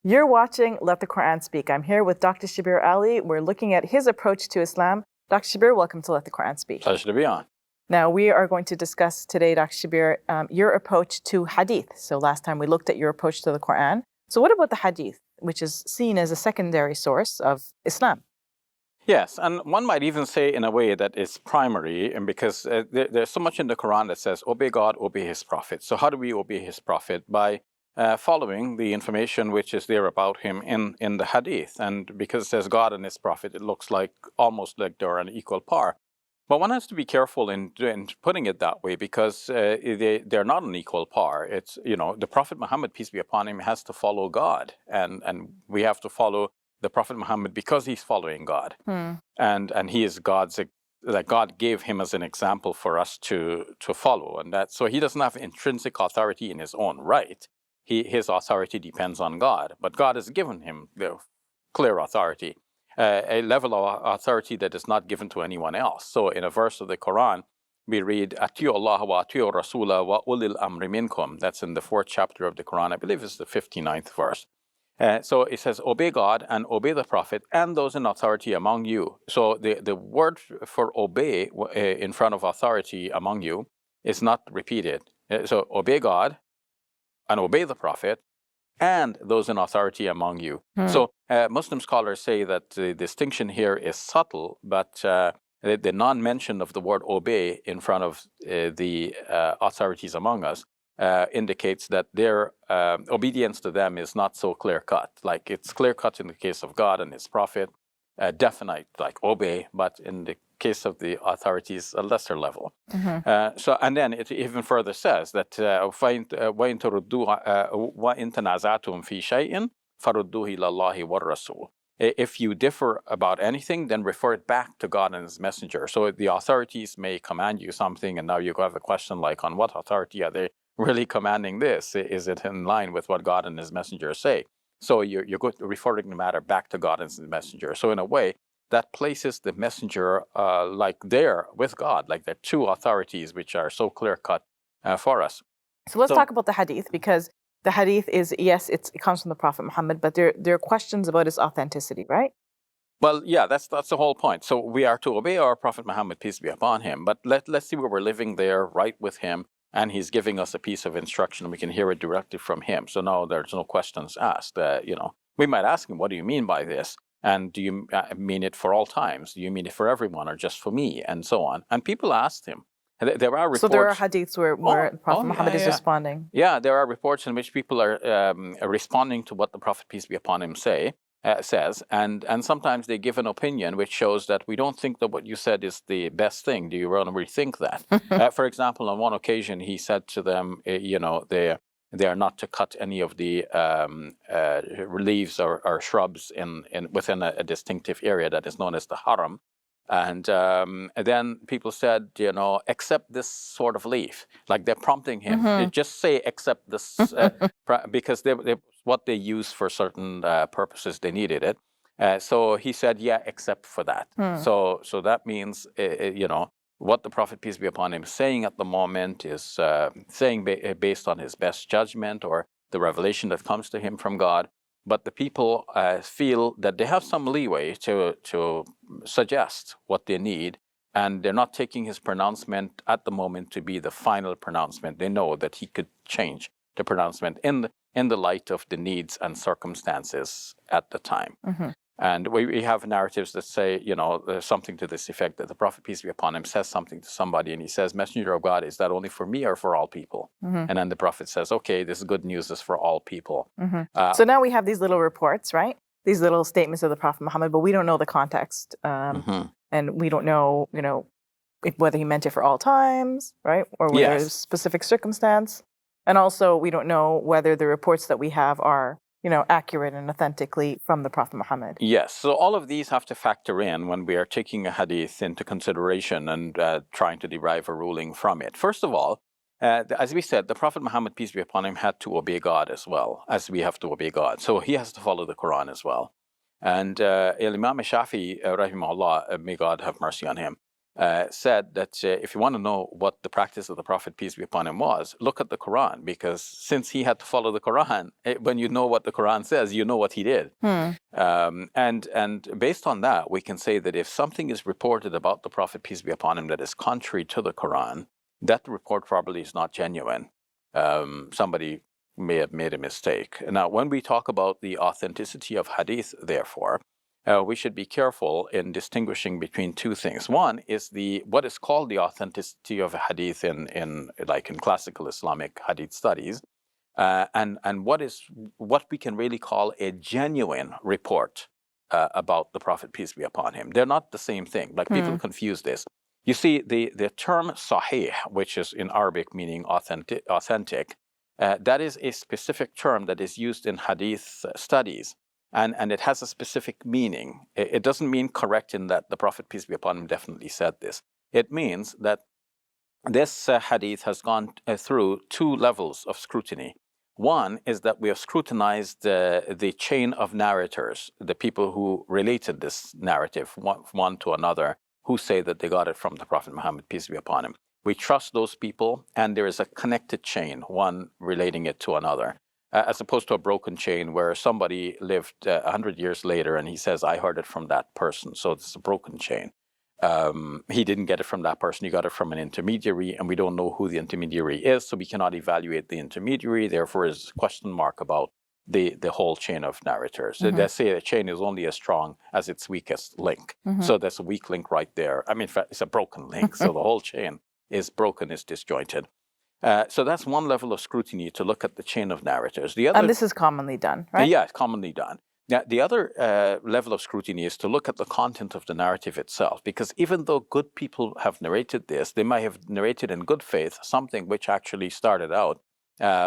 You're watching Let the Quran Speak. I'm here with Dr. Shabir Ally. We're looking at his approach to Islam. Dr. Shabir, welcome to Let the Quran Speak. Pleasure to be on. Now, we are going to discuss today, Dr. Shabir, your approach to Hadith. So last time we looked at your approach to the Quran. So what about the Hadith, which is seen as a secondary source of Islam? Yes, and one might even say in a way that it's primary, and because there's so much in the Quran that says, obey God, obey His Prophet. So how do we obey His Prophet? By following the information which is there about him in the Hadith. And because it says God and His Prophet, it looks like almost like they're on equal par. But one has to be careful in putting it that way, because they're not on equal par. It's, the Prophet Muhammad, peace be upon him, has to follow God, and we have to follow the Prophet Muhammad because he's following God, and he is God's, like God gave him as an example for us to follow, and that so he doesn't have intrinsic authority in his own right. His authority depends on God, but God has given him the clear authority, a level of authority that is not given to anyone else. So in a verse of the Quran, we read, Atiyu Allah wa atiyu Rasula wa ulil amri minkum. That's in the 4th chapter of the Quran. I believe it's the 59th verse. So it says, obey God and obey the Prophet and those in authority among you. So the word for obey in front of authority among you is not repeated. So obey God and obey the Prophet and those in authority among you. So Muslim scholars say that the distinction here is subtle, but the non-mention of the word obey in front of the authorities among us indicates that their obedience to them is not so clear-cut. Like it's clear-cut in the case of God and His Prophet, definite, like obey, but in the case of the authorities, a lesser level. And then it even further says that وَإِن تَنَازَعْتُمْ فِي شَيْءٍ فَرُدُّوهُ إِلَى اللَّهِ وَالرَّسُولِ. If you differ about anything, then refer it back to God and His messenger. So the authorities may command you something, and now you have a question like, on what authority are they really commanding this? Is it in line with what God and His messenger say? So you're going to referring the matter back to God and His messenger. So in a way, that places the messenger like there with God, like the two authorities which are so clear-cut for us. So let's talk about the Hadith, because the Hadith is, yes, it comes from the Prophet Muhammad, but there are questions about its authenticity, right? Well, yeah, that's the whole point. So we are to obey our Prophet Muhammad, peace be upon him, but let's see where we're living there right with him, and he's giving us a piece of instruction. We can hear it directly from him. So no, there's no questions asked. We might ask him, what do you mean by this? And do you mean it for all times? Do you mean it for everyone or just for me? And so on. And people asked him. There are reports. So there are hadiths where Prophet Muhammad is responding. Yeah, there are reports in which people are responding to what the Prophet, peace be upon him, says. And sometimes they give an opinion which shows that we don't think that what you said is the best thing. Do you want to rethink that? For example, on one occasion, he said to them, they are not to cut any of the leaves or shrubs within a distinctive area that is known as the haram. And then people said, accept this sort of leaf. Like they're prompting him. They just say, accept this, because what they use for certain purposes, they needed it. So he said, yeah, except for that. So that means, what the Prophet, peace be upon him, is saying at the moment is saying based on his best judgment or the revelation that comes to him from God. But the people feel that they have some leeway to suggest what they need, and they're not taking his pronouncement at the moment to be the final pronouncement. They know that he could change the pronouncement in the light of the needs and circumstances at the time. And we have narratives that say, something to this effect, that the Prophet, peace be upon him, says something to somebody, and he says, Messenger of God, is that only for me or for all people? And then the Prophet says, okay, this good news is for all people. So now we have these little reports, right? These little statements of the Prophet Muhammad, but we don't know the context. And we don't know, whether he meant it for all times, right? Or whether there's a specific circumstance. And also, we don't know whether the reports that we have are accurate and authentically from the Prophet Muhammad. Yes, so all of these have to factor in when we are taking a hadith into consideration and trying to derive a ruling from it. First of all, as we said, the Prophet Muhammad, peace be upon him, had to obey God as well as we have to obey God. So he has to follow the Quran as well. And Imam Shafi, rahimahullah, may God have mercy on him, said that if you want to know what the practice of the Prophet, peace be upon him, was, look at the Quran, because since he had to follow the Quran, when you know what the Quran says, you know what he did. And based on that, we can say that if something is reported about the Prophet, peace be upon him, that is contrary to the Quran, that report probably is not genuine. Somebody may have made a mistake. Now, when we talk about the authenticity of Hadith, therefore, we should be careful in distinguishing between two things. One is what is called the authenticity of a Hadith in classical Islamic Hadith studies, and what we can really call a genuine report about the Prophet, peace be upon him. They're not the same thing. Like, people confuse this. You see, the term sahih, which is in Arabic meaning authentic, that is a specific term that is used in Hadith studies. And it has a specific meaning. It doesn't mean correct in that the Prophet, peace be upon him, definitely said this. It means that this hadith has gone through two levels of scrutiny. One is that we have scrutinized the chain of narrators, the people who related this narrative one to another, who say that they got it from the Prophet Muhammad, peace be upon him. We trust those people, and there is a connected chain, one relating it to another. As opposed to a broken chain where somebody lived 100 years later and he says, I heard it from that person. So it's a broken chain. He didn't get it from that person. He got it from an intermediary, and we don't know who the intermediary is, so we cannot evaluate the intermediary. Therefore, is a question mark about the whole chain of narrators. So they say the chain is only as strong as its weakest link. So there's a weak link right there. I mean, in fact, it's a broken link. So the whole chain is broken, is disjointed. So that's one level of scrutiny, to look at the chain of narrators. The other, and this is commonly done, right? Yeah, it's commonly done. Now, the other level of scrutiny is to look at the content of the narrative itself, because even though good people have narrated this, they might have narrated in good faith something which actually started out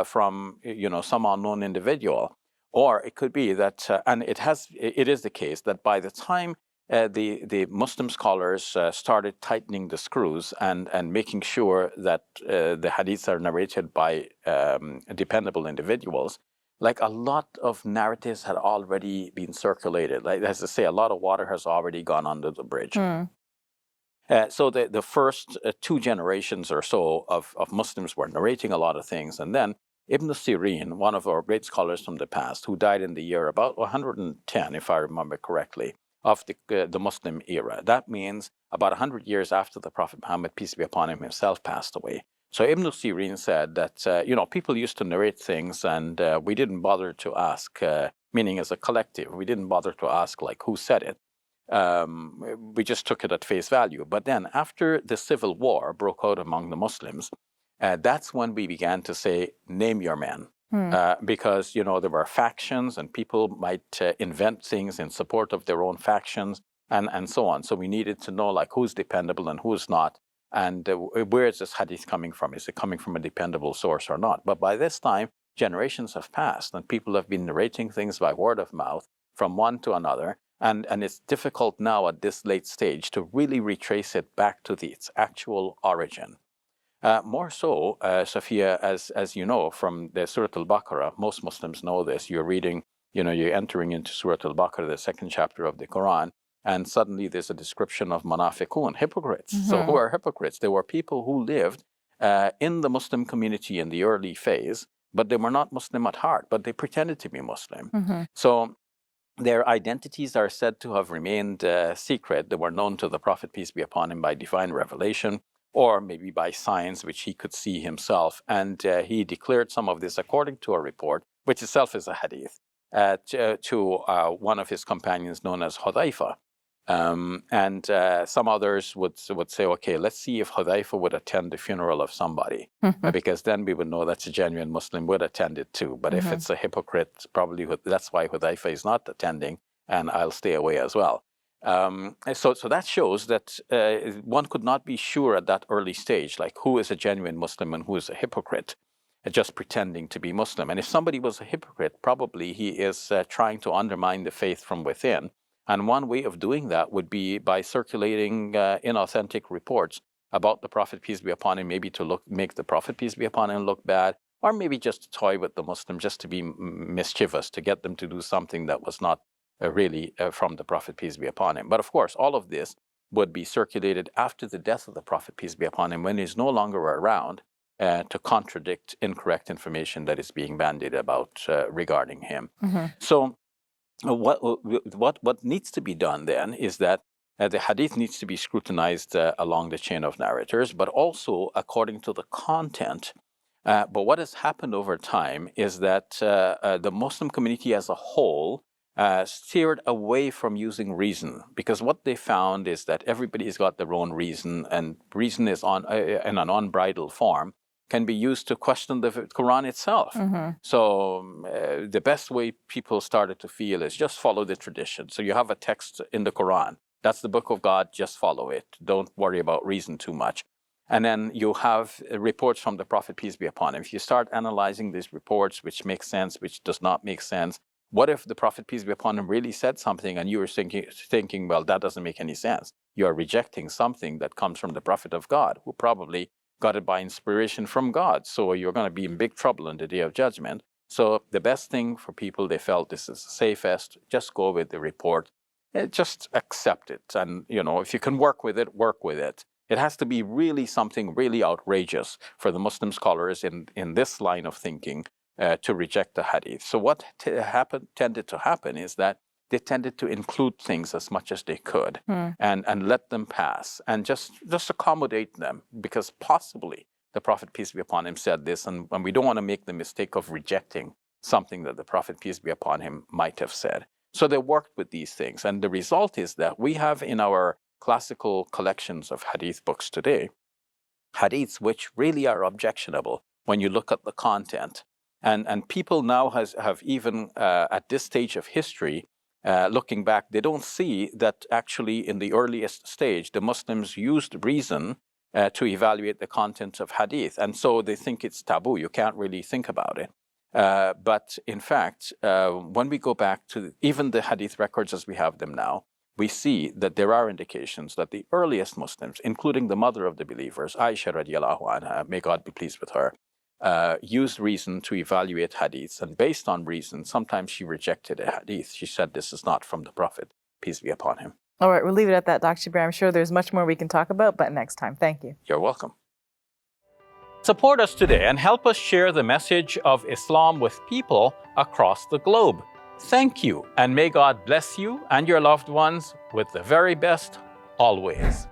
from some unknown individual, or it could be that, and it is the case that by the time the Muslim scholars started tightening the screws and making sure that the hadiths are narrated by dependable individuals, like, a lot of narratives had already been circulated. Like, as I say, a lot of water has already gone under the bridge. So the first 2 generations or so of Muslims were narrating a lot of things. And then Ibn Sirin, one of our great scholars from the past, who died in the year about 110, if I remember correctly, of the Muslim era. That means about 100 years after the Prophet Muhammad, peace be upon him, himself passed away. So Ibn Sirin said that, people used to narrate things, and we didn't bother to ask, meaning as a collective, we didn't bother to ask, like, who said it. We just took it at face value. But then after the civil war broke out among the Muslims, that's when we began to say, name your men. Because, there were factions, and people might invent things in support of their own factions, and so on. So we needed to know, like, who's dependable and who's not. And where is this hadith coming from? Is it coming from a dependable source or not? But by this time, generations have passed, and people have been narrating things by word of mouth from one to another. And it's difficult now at this late stage to really retrace it back to its actual origin. More so, Sophia, as you know, from the Surah Al-Baqarah, most Muslims know this. You're reading, you're entering into Surah Al-Baqarah, the 2nd chapter of the Quran, and suddenly there's a description of munafiqun, hypocrites. So who are hypocrites? They were people who lived in the Muslim community in the early phase, but they were not Muslim at heart, but they pretended to be Muslim. So their identities are said to have remained secret. They were known to the Prophet, peace be upon him, by divine revelation, or maybe by signs which he could see himself. And he declared some of this, according to a report, which itself is a hadith, to one of his companions known as Hudayfa. And some others would say, okay, let's see if Hudayfa would attend the funeral of somebody, because then we would know that's a genuine Muslim, would attend it too. But if it's a hypocrite, probably that's why Hudayfa is not attending, and I'll stay away as well. So that shows that one could not be sure at that early stage, like, who is a genuine Muslim and who is a hypocrite, just pretending to be Muslim. And if somebody was a hypocrite, probably he is trying to undermine the faith from within. And one way of doing that would be by circulating inauthentic reports about the Prophet, peace be upon him, maybe to make the Prophet, peace be upon him, look bad, or maybe just to toy with the Muslim, just to be mischievous, to get them to do something that was not really from the Prophet, peace be upon him. But of course, all of this would be circulated after the death of the Prophet, peace be upon him, when he's no longer around, to contradict incorrect information that is being bandied about regarding him. So what needs to be done then is that the hadith needs to be scrutinized along the chain of narrators, but also according to the content. But what has happened over time is that the Muslim community as a whole steered away from using reason, because what they found is that everybody's got their own reason, and reason is in an unbridled form, can be used to question the Quran itself. So the best way people started to feel is just follow the tradition. So you have a text in the Quran. That's the book of God. Just follow it. Don't worry about reason too much. And then you have reports from the Prophet, peace be upon him. If you start analyzing these reports, which makes sense, which does not make sense, what if the Prophet, peace be upon him, really said something and you were thinking, well, that doesn't make any sense. You are rejecting something that comes from the Prophet of God, who probably got it by inspiration from God. So you're going to be in big trouble on the Day of Judgment. So the best thing for people, they felt this is the safest, just go with the report. Just accept it. And, if you can work with it, work with it. It has to be really something really outrageous for the Muslim scholars in this line of thinking to reject the hadith. So what tended to happen is that they tended to include things as much as they could and let them pass and just accommodate them, because possibly the Prophet, peace be upon him, said this, and we don't want to make the mistake of rejecting something that the Prophet, peace be upon him, might have said. So they worked with these things, and the result is that we have in our classical collections of hadith books today, hadiths which really are objectionable when you look at the content. And people now have even at this stage of history, looking back, they don't see that actually in the earliest stage, the Muslims used reason to evaluate the content of hadith. And so they think it's taboo. You can't really think about it. But in fact, when we go back to even the hadith records as we have them now, we see that there are indications that the earliest Muslims, including the mother of the believers, Aisha radiallahu anha, may God be pleased with her, used reason to evaluate hadiths. And based on reason, sometimes she rejected a hadith. She said, this is not from the Prophet, peace be upon him. All right, we'll leave it at that, Dr. Shabir. I'm sure there's much more we can talk about, but next time. Thank you. You're welcome. Support us today and help us share the message of Islam with people across the globe. Thank you, and may God bless you and your loved ones with the very best always.